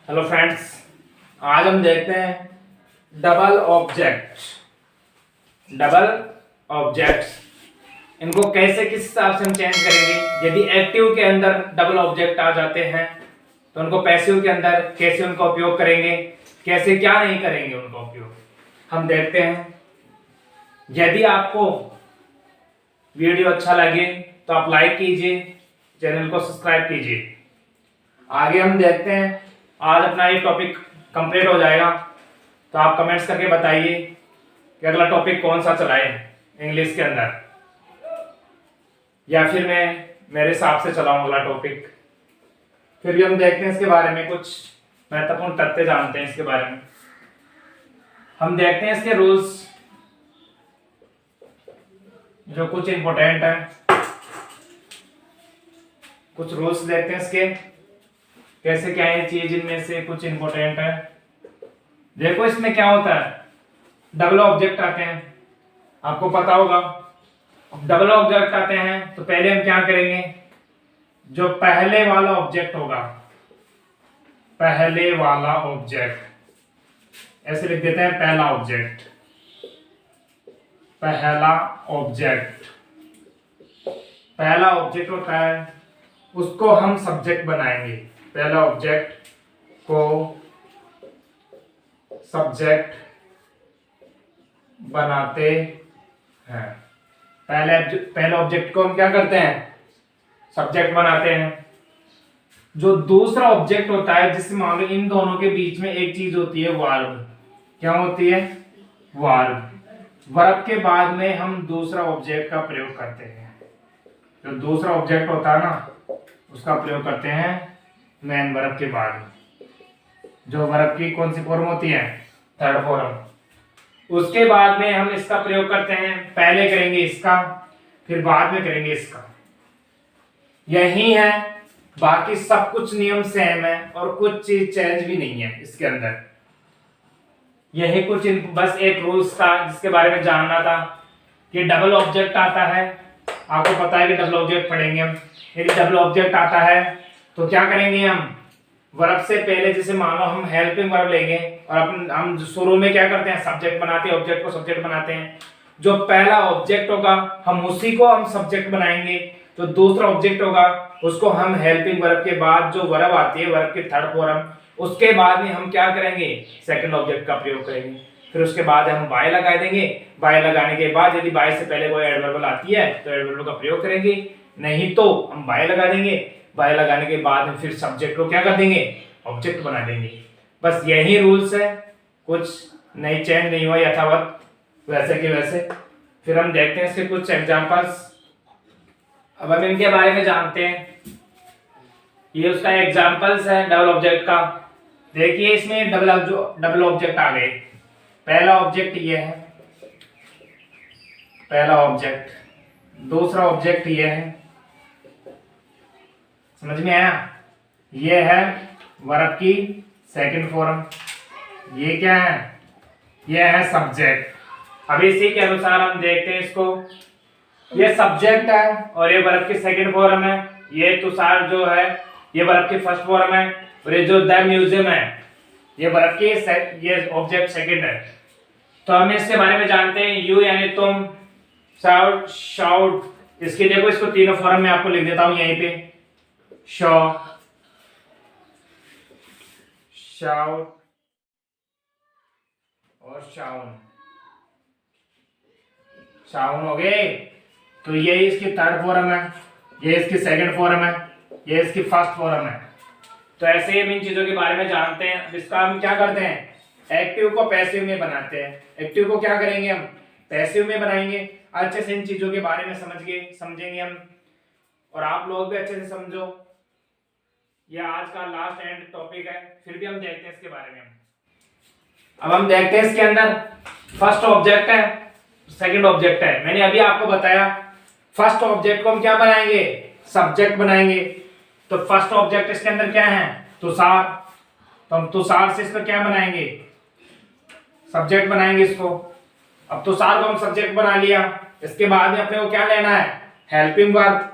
Hello friends, आज हम देखते हैं डबल ऑब्जेक्ट्स इनको कैसे किस हिसाब से हम चेंज करेंगे। यदि एक्टिव के अंदर डबल ऑब्जेक्ट आ जाते हैं तो उनको पैसिव के अंदर कैसे उनका उपयोग करेंगे, कैसे क्या नहीं करेंगे उनका उपयोग हम देखते हैं। यदि आपको वीडियो अच्छा लगे तो आप लाइक कीजिए, चैनल को सब्सक्राइब कीजिए। आगे हम देखते हैं, आज अपना ये टॉपिक कंप्लीट हो जाएगा तो आप कमेंट्स करके बताइए कि अगला टॉपिक कौन सा चलाएं इंग्लिश के अंदर, या फिर मैं मेरे हिसाब से चलाऊं अगला टॉपिक। फिर भी हम देखते हैं इसके बारे में, कुछ महत्वपूर्ण तथ्य जानते हैं इसके बारे में। हम देखते हैं इसके रूल्स, जो कुछ इंपॉर्टेंट है। कुछ रूल्स देखते हैं इसके, कैसे क्या है चीज, इनमें से कुछ इंपॉर्टेंट है। देखो इसमें क्या होता है, डबल ऑब्जेक्ट आते हैं, आपको पता होगा। डबल ऑब्जेक्ट आते हैं तो पहले हम क्या करेंगे, जो पहले वाला ऑब्जेक्ट होगा, पहले वाला ऑब्जेक्ट ऐसे लिख देते हैं, पहला ऑब्जेक्ट, पहला ऑब्जेक्ट, पहला ऑब्जेक्ट होता है उसको हम सब्जेक्ट बनाएंगे। पहला ऑब्जेक्ट को सब्जेक्ट बनाते हैं। पहले ऑब्जेक्ट को हम क्या करते हैं, सब्जेक्ट बनाते हैं। जो दूसरा ऑब्जेक्ट होता है, जिससे मान लो इन दोनों के बीच में एक चीज होती है, वर्ब। क्या होती है, वर्ब। वर्ब के बाद में हम दूसरा ऑब्जेक्ट का प्रयोग करते हैं। जो दूसरा ऑब्जेक्ट होता है ना, उसका प्रयोग करते हैं मेन वर्ब के बाद। जो वर्ब की कौन सी फॉर्म होती है, थर्ड फॉर्म। उसके बाद में हम इसका प्रयोग करते हैं, पहले करेंगे इसका, फिर बाद में करेंगे इसका। यही है, बाकी सब कुछ नियम सेम है और कुछ चीज चेंज भी नहीं है इसके अंदर। यही कुछ बस एक रूल्स था जिसके बारे में जानना था कि डबल ऑब्जेक्ट आता है। आपको पता है कि डबल ऑब्जेक्ट पढ़ेंगे हम। यदि डबल ऑब्जेक्ट आता है तो क्या करेंगे हम, वर्ब से पहले जैसे मान लो हम हेल्पिंग वर्ब लेंगे और हम शुरू में क्या करते हैं, सब्जेक्ट बनाते हैं, ऑब्जेक्ट को सब्जेक्ट बनाते हैं। जो पहला ऑब्जेक्ट होगा हम उसी को हम सब्जेक्ट बनाएंगे। जो दूसरा ऑब्जेक्ट होगा उसको हम हेल्पिंग वर्ब के बाद जो वर्ब आती है, वर्ब की थर्ड फॉर्म, उसके बाद में हम क्या करेंगे, सेकंड ऑब्जेक्ट का प्रयोग करेंगे। फिर उसके बाद हम बाय लगा देंगे। बाय लगाने के बाद यदि बाय से पहले कोई एडवर्ब आती है तो एडवर्ब का प्रयोग करेंगे, नहीं तो हम बाय लगा देंगे। बाय लगाने के बाद फिर सब्जेक्ट को क्या कर देंगे, ऑब्जेक्ट बना देंगे। बस यही रूल्स है, कुछ नई चेंज नहीं हुआ, यथावत वैसे के वैसे। फिर हम देखते हैं इसके कुछ एग्जांपल्स। अब हम इनके बारे में जानते हैं। ये उसका एग्जांपल्स है डबल ऑब्जेक्ट का। देखिए इसमें डबल ऑब्जेक्ट आ गए। पहला ऑब्जेक्ट ये है, पहला ऑब्जेक्ट। दूसरा ऑब्जेक्ट ये है, समझ में आया। ये है वर्ब की सेकंड फॉर्म। ये क्या है, ये है सब्जेक्ट। अब इसी के अनुसार हम देखते हैं इसको। ये सब्जेक्ट है और ये वर्ब की सेकंड फॉर्म है। ये तुषार जो है ये वर्ब की फर्स्ट फॉर्म है, और ये जो द म्यूजियम है ये वर्ब की ये ऑब्जेक्ट सेकंड है। तो हम इसके बारे में जानते हैं। यू यानी तुम, शाउट शाउट, इसके देखो इसको तीनों फॉर्म में आपको लिख देता हूं यहीं पे। शो, शाउट और शाउन। शाउन हो गए। तो ये इसकी थर्ड फॉर्म है, ये इसकी सेकंड फॉर्म है, ये इसकी फर्स्ट फॉर्म है। तो ऐसे ही हम इन चीजों के बारे में जानते हैं। इसका हम क्या करते हैं, एक्टिव को पैसिव में बनाते हैं। एक्टिव को क्या करेंगे, हम पैसिव में बनाएंगे। अच्छे से इन चीजों के बारे में समझेंगे हम, और आप लोग भी अच्छे से समझो। यह आज का लास्ट एंड टॉपिक है, फिर भी हम देखते हैं इसके बारे में। अब हम देखते हैं इसके अंदर फर्स्ट ऑब्जेक्ट है, सेकंड ऑब्जेक्ट है। मैंने अभी आपको बताया फर्स्ट ऑब्जेक्ट को हम क्या बनाएंगे, सब्जेक्ट बनाएंगे। तो फर्स्ट ऑब्जेक्ट इसके अंदर क्या है, तुषार। तो हम तुषार से इसको क्या बनाएंगे, सब्जेक्ट बनाएंगे इसको। अब तुषार को हम सब्जेक्ट बना लिया। इसके बाद में अपने को क्या लेना है, helping verb.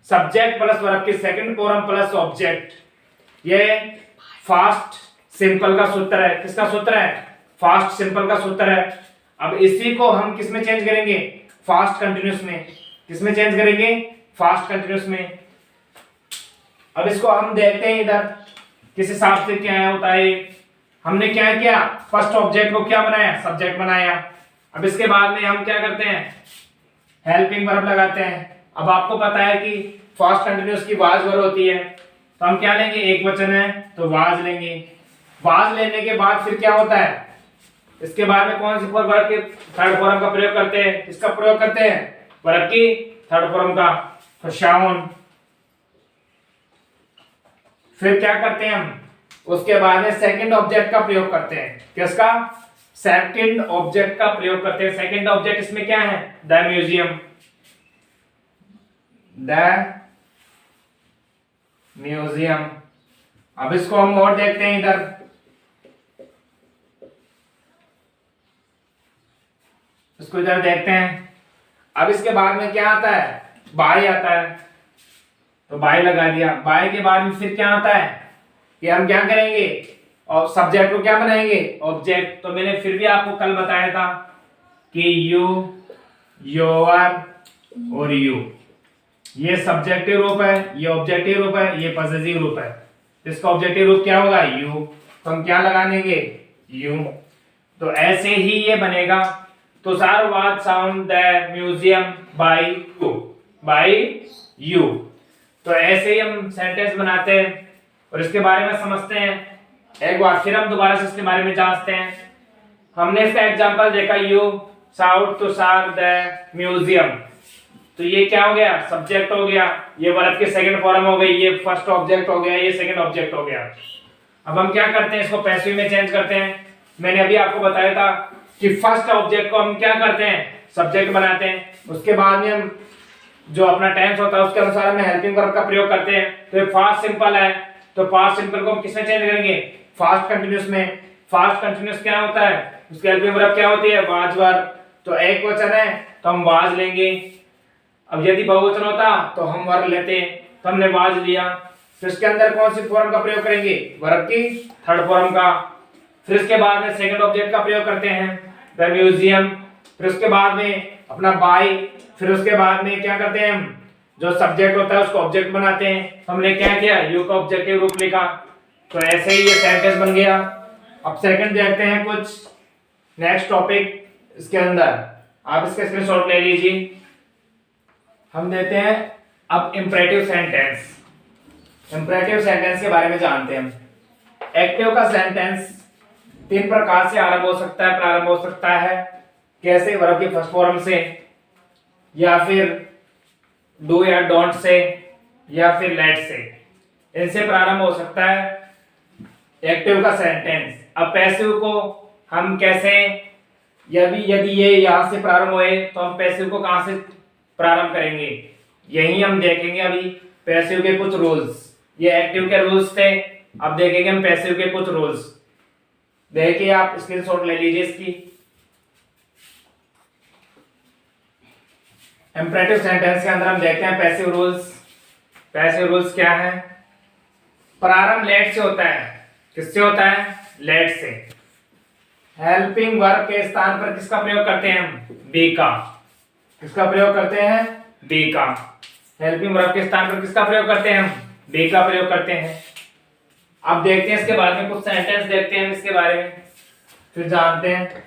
Subject plus verb की सेकंड फॉर्म प्लस ऑब्जेक्ट, ये फास्ट सिंपल का सूत्र है। किसका सूत्र है? फास्ट सिंपल का सूत्र है। अब इसी को हम किस में चेंज करेंगे? फास्ट कंटिन्यूस में। किस में चेंज करेंगे? फास्ट कंटिन्यूस में। अब इसको हम देखते हैं इधर किस हिसाब से क्या होता है। हमने क्या किया? फर्स्ट ऑब्जेक्ट को क्या बनाया? सब्जेक्ट बनाया। अब इसके बाद में हम क्या करते हैं? हेल्पिंग वर्ब लगाते हैं। अब आपको पता है कि फास्ट कंटिन्यूस की वाज वर्ब होती है, तो हम क्या लेंगे? एक वचन है तो वाज लेंगे। वाज लेने के बाद फिर क्या होता है? इसके बाद में कौन सी वर्ब के थर्ड फॉर्म का प्रयोग करते हैं? इसका प्रयोग करते हैं वर्ब की थर्ड फॉर्म का, फशाउन। फिर क्या करते हैं हम? उसके बाद में सेकंड ऑब्जेक्ट का प्रयोग करते हैं। किसका? सेकंड ऑब्जेक्ट का प्रयोग करते हैं। सेकंड ऑब्जेक्ट इसमें क्या है? The museum. The museum. अब इसको हम और देखते हैं इधर। इसको इधर देखते हैं। अब इसके बाद में क्या आता है? बाय आता है, तो बाय लगा दिया। बाय के बाद में फिर क्या आता है कि हम क्या करेंगे? और सब्जेक्ट को क्या बनाएंगे? ऑब्जेक्ट। तो मैंने फिर भी आपको कल बताया था कि यू, योर और यू, ये सब्जेक्टिव रूप है, ये ऑब्जेक्टिव रूप है, ये पॉसेसिव रूप है। इसका ऑब्जेक्टिव रूप क्या होगा? यू। तो हम क्या लगा देंगे? यू। तो ऐसे ही ये बनेगा। तो सारवाद sound the museum by you, by you. तो ऐसे ही हम सेंटेंस बनाते हैं और इसके बारे में समझते हैं। एक बार फिर हम दोबारा से इसके बारे में जांचते हैं। हमने इसका एग्जांपल देखा, यू साउथ टू सार द म्यूजियम। तो ये क्या हो गया? सब्जेक्ट हो गया। ये वर्ब की सेकंड फॉर्म हो गई। ये फर्स्ट ऑब्जेक्ट हो गया, ये सेकंड ऑब्जेक्ट हो गया। अब हम क्या करते हैं? इसको पैसिव में चेंज करते हैं। मैंने अभी आपको बताया था कि फर्स्ट ऑब्जेक्ट को हम क्या करते हैं? सब्जेक्ट बनाते हैं। उसके बाद में हम जो अपना टेंस होता है उसके अनुसार हम हेल्पिंग वर्ब का प्रयोग करते हैं। तो ये फास्ट सिंपल है, तो फास्ट सिंपल को हम किसमें चेंज करेंगे? फास्ट कंटिन्यूस में। फास्ट कंटिन्यूस क्या होता है? उसकी हेल्पिंग वर्ब क्या होती है? Was verb. तो एक वचन है तो हम वाज लेंगे। अब यदि बहुवचन होता तो हम वर्ब लेते, तो हमने वाज लिया। फिर उसके अंदर कौन सी फॉर्म का प्रयोग करेंगे? वर्ब की थर्ड फॉर्म का। फिर उसके बाद में सेकंड ऑब्जेक्ट का प्रयोग करते हैं, द म्यूजियम। फिर उसके बाद में अपना बाय। फिर उसके बाद में क्या करते हैं? हम जो सब्जेक्ट होता है उसको ऑब्जेक्ट बनाते हैं। तो हमने क्या किया? यू का ऑब्जेक्टिव रूप लिखा। तो ऐसे ही ये सेंटेंस बन गया। अब सेकंड देखते हैं कुछ नेक्स्ट टॉपिक इसके अंदर। आप इसका स्क्रीनशॉट ले लीजिए। हम देते हैं अब इंपरेटिव सेंटेंस। इंपरेटिव सेंटेंस के बारे में जानते हैं हम। एक्टिव का सेंटेंस तीन प्रकार से आरंभ हो सकता है, प्रारंभ हो सकता है। कैसे? वर्ब की फर्स्ट फॉर्म से, या फिर डू या डोंट से, या फिर लेट से। इनसे प्रारंभ हो सकता है एक्टिव का सेंटेंस। अब पैसिव को हम कैसे, यदि ये यहां से प्रारंभ हुए तो हम पैसिव को कहां से प्रारंभ करेंगे? यही हम देखेंगे अभी पैसिव के कुछ रूल्स। ये एक्टिव के रूल्स थे, अब देखेंगे हम पैसिव के कुछ रूल्स। देखिए, आप स्क्रीनशॉट ले लीजिए इसकी। इंपरेटिव सेंटेंस के अंदर हम देखते हैं पैसिव रूल्स। पैसिव रूल्स क्या है? प्रारंभ लेट से होता है। किससे होता है? लेट से। हेल्पिंग वर्ब के स्थान पर किसका प्रयोग करते हैं हम? बी का। किसका प्रयोग करते हैं? बी का। हेल्पिंग वर्ब के स्थान पर किसका प्रयोग करते हैं हम? बी का प्रयोग करते हैं। अब देखते हैं इसके बाद में कुछ सेंटेंस देखते हैं इसके बारे में, फिर जानते हैं।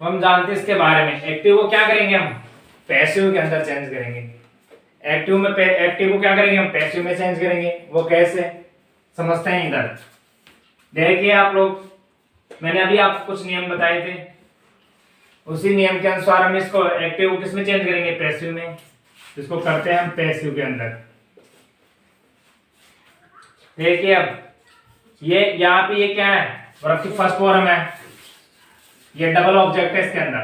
हम जानते हैं इसके बारे में। एक्टिव को क्या करेंगे हम? पैसिव के अंदर चेंज करेंगे। एक्टिव को क्या करेंगे हम? पैसिव में चेंज करेंगे। वो कैसे समझते हैं इधर। देखिए आप लोग, मैंने अभी आपको कुछ नियम बताए थे, उसी नियम के अनुसार हम इसको एक्टिव को किस में चेंज करेंगे? पैसिव में। इसको करते हैं हम पैसिव के अंदर। देखिए अब ये यहाँ पे ये क्या है? वर्ब की फर्स्ट फॉर्म है। ये डबल ऑब्जेक्ट है। इसके अंदर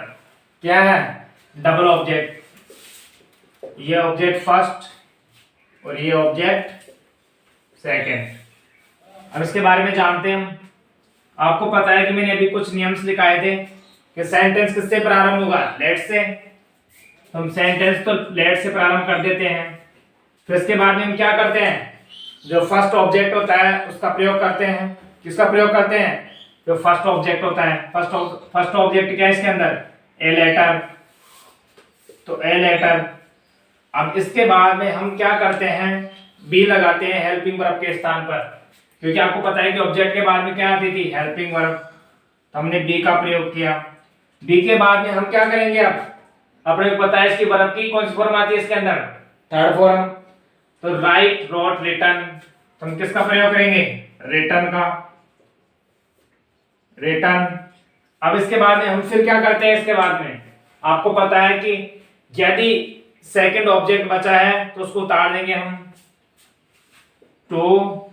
क्या है? Double object. ये ऑब्जेक्ट फर्स्ट और ये ऑब्जेक्ट सेकंड। अब इसके बारे में जानते हैं हम। आपको पता है कि मैंने अभी कुछ नियम्स लिखाए थे कि सेंटेंस किससे प्रारंभ होगा? लेट से। तो हम सेंटेंस तो लेट से प्रारंभ कर देते हैं। फिर इसके बाद में हम क्या करते हैं, जो फर्स्ट ऑब्जेक्ट होता है उसका प्रयोग करते हैं। किसका प्रयोग करते हैं, जो फर्स्ट ऑब्जेक्ट होता है। फर्स्ट ऑब्जेक्ट क्या है इसके अंदर, ए लेटर, तो ए लेटर। अब इसके बाद में हम क्या करते हैं, बी लगाते हैं हेल्पिंग वर्ब के स्थान पर, क्योंकि आपको पता है कि ऑब्जेक्ट के बाद में क्या आती थी, हेल्पिंग वर्ब, तो हमने बी का प्रयोग किया। बी के बाद में हम क्या करेंगे, अब अपने को पता है इसकी वर्ब की कौन सी फॉर्म आती है इसके अंदर, थर्ड फॉर्म, तो राइट, रोट, रिटर्न, तो हम किसका प्रयोग करेंगे, रिटर्न का, रिटर्न। अब इसके बाद में हम फिर क्या करते हैं, इसके बाद में आपको पता है कि यदि सेकंड ऑब्जेक्ट बचा है तो उसको उतार देंगे हम, to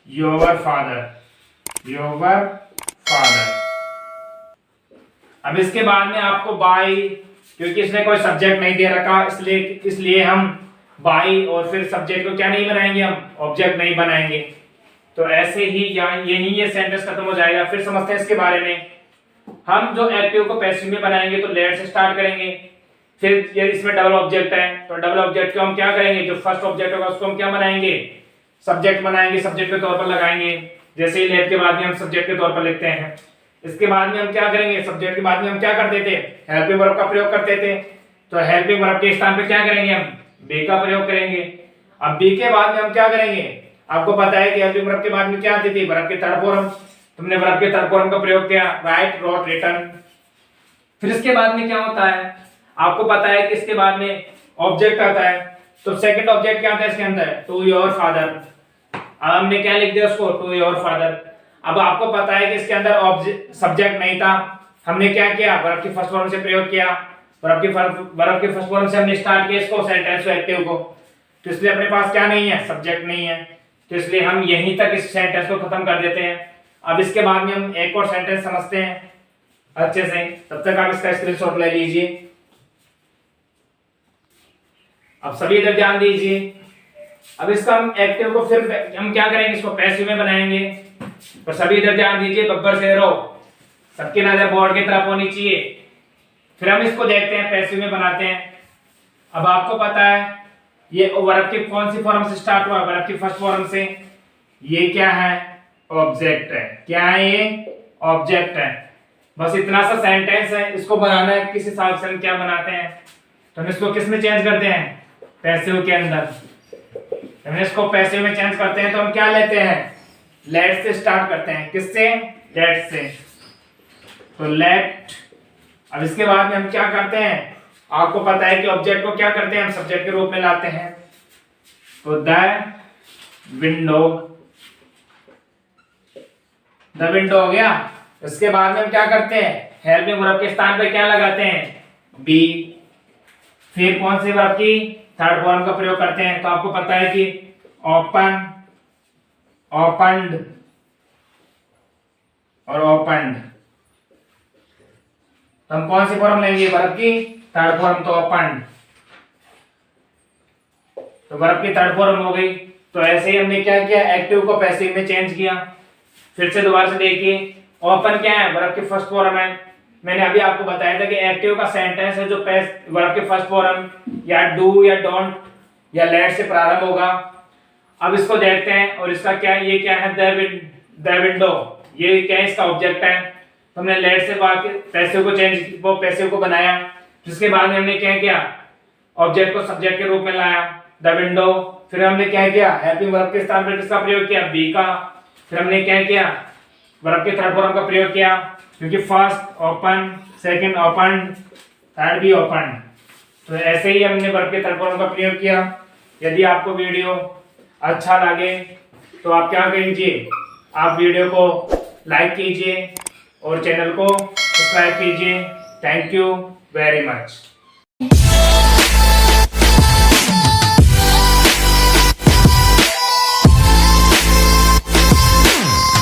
your father, your father. अब इसके बाद में आपको बाई, क्योंकि इसने कोई सब्जेक्ट नहीं दे रखा इसलिए हम बाई और फिर सब्जेक्ट को क्या नहीं बनाएंगे, हम ऑब्जेक्ट नहीं बनाएंगे। तो ऐसे ही ये सेंटेंस खत्म हो जाएगा। फिर समझते हैं इसके बारे में। हम जो एक्टिव को पैसिव में बनाएंगे तो लेट से स्टार्ट करेंगे। फिर यदि इसमें डबल ऑब्जेक्ट है तो डबल ऑब्जेक्ट को हम क्या करेंगे, जो फर्स्ट ऑब्जेक्ट होगा उसको हम क्या बनाएंगे, सब्जेक्ट बनाएंगे, सब्जेक्ट के तौर पर लगाएंगे। जैसे ही लेट के बाद में हम सब्जेक्ट के तौर पर लिखते हैं। इसके बाद में हम क्या करेंगे, सब्जेक्ट के बाद में हम क्या करते थे, हेल्पिंग वर्ब का प्रयोग करते थे। तो हेल्पिंग वर्ब के स्थान पे क्या करेंगे, हम बी का प्रयोग करेंगे। अब बी के बाद में हम क्या करेंगे, आपको पता है कि हेल्पिंग वर्ब के बाद में क्या आती थी, वर्ब के थर्ड फॉर्म। तुमने वर्ब के थर्ड फॉर्म का प्रयोग किया, राइट, रोट, रिटर्न। फिर इसके बाद में क्या होता है, आपको पता है कि इसके बाद में ऑब्जेक्ट आता है। तो सेकंड ऑब्जेक्ट क्या आता है इसके अंदर, टू योर फादर। अब हमने क्या लिख दिया उसको, टू योर फादर। अब आपको पता है कि इसके अंदर सब्जेक्ट नहीं था, हमने क्या किया, वर्ब की फर्स्ट फॉर्म से प्रयोग किया। वर्ब की फर्स्ट फॉर्म से हमने स्टार्ट किया इसको, सेंटेंस एक्टिव को। तो इसलिए अपने पास क्या नहीं है, सब्जेक्ट नहीं है, तो इसलिए हम यहीं तक इस सेंटेंस को खत्म कर देते हैं। अब इसके बाद में हम एक और सेंटेंस समझते हैं अच्छे से। तब तक आप इसका स्क्रीनशॉट ले लीजिए। अब सभी इधर ध्यान दीजिए। अब इसका हम एक्टिव को फिर हम क्या करेंगे, इसको पैसिव में बनाएंगे। तो सभी इधर ध्यान दीजिए, बब्बर से रो, सबकी नजर बोर्ड की तरफ होनी चाहिए। फिर हम इसको देखते हैं, पैसिव में बनाते हैं। अब आपको पता है ये वर्ब की कौन सी फॉर्म से स्टार्ट हुआ, वर्ब की फर्स्ट फॉर्म से। ये क्या है, ऑब्जेक्ट है। क्या है ये, ऑब्जेक्ट है। बस इतना सा सेंटेंस है, इसको बनाना है किस हिसाब से हम क्या बनाते हैं। तो हम इसको किस में चेंज करते हैं, पैसिव के अंदर। हम इसको पैसिव में चेंज करते हैं तो हम क्या लेते हैं, लेट से स्टार्ट करते हैं। किससे, लेट से। तो लेट। अब इसके बाद में हम क्या करते हैं, आपको पता है कि ऑब्जेक्ट को क्या करते हैं, हम सब्जेक्ट के रूप में लाते हैं। तो द विंडो, द विंडो हो गया। इसके बाद में हम क्या करते हैं, हेल्पिंग वर्ब के स्थान पे क्या लगाते हैं, बी। फिर कौन से वर्ब की, थर्ड फॉर्म का प्रयोग करते हैं। तो आपको पता है कि ओपन, ओपन्ड और ओपन्ड। तो हम कौन सी फॉर्म लेंगे, वर्ब की थर्ड फॉर्म, तो ओपन्ड। तो वर्ब की थर्ड फॉर्म हो गई। तो ऐसे ही हमने क्या किया, एक्टिव को पैसिव में चेंज किया। फिर से दोबारा से देखिए, ओपन क्या है, वर्ब की फर्स्ट फॉर्म है। मैंने अभी आपको बताया था कि एक्टिव का सेंटेंस है जो वर्ब के फर्स्ट फॉर्म या डू या डोंट या लेट से प्रारंभ होगा। अब इसको देखते हैं, और इसका क्या है, ये क्या है, द विंडो। ये क्या है, इसका ऑब्जेक्ट है। तो हमने लेट से पैसिव को बनाया। जिसके बाद में हमने क्या किया, ऑब्जेक्ट को सब्जेक्ट के रूप में लाया, द विंडो। फिर हमने क्या किया, हेल्पिंग वर्ब के स्थान पर किसका प्रयोग किया, बी का। फिर हमने क्या किया, वर्ब के थर्ड फॉर्म का प्रयोग किया, क्योंकि first open, second open, third भी ओपन। तो ऐसे ही हमने वर्ब के थर्ड फॉर्म का प्रयोग किया। यदि आपको वीडियो अच्छा लगे तो आप क्या कीजिए, आप वीडियो को लाइक कीजिए और चैनल को सब्सक्राइब कीजिए। Thank you very much.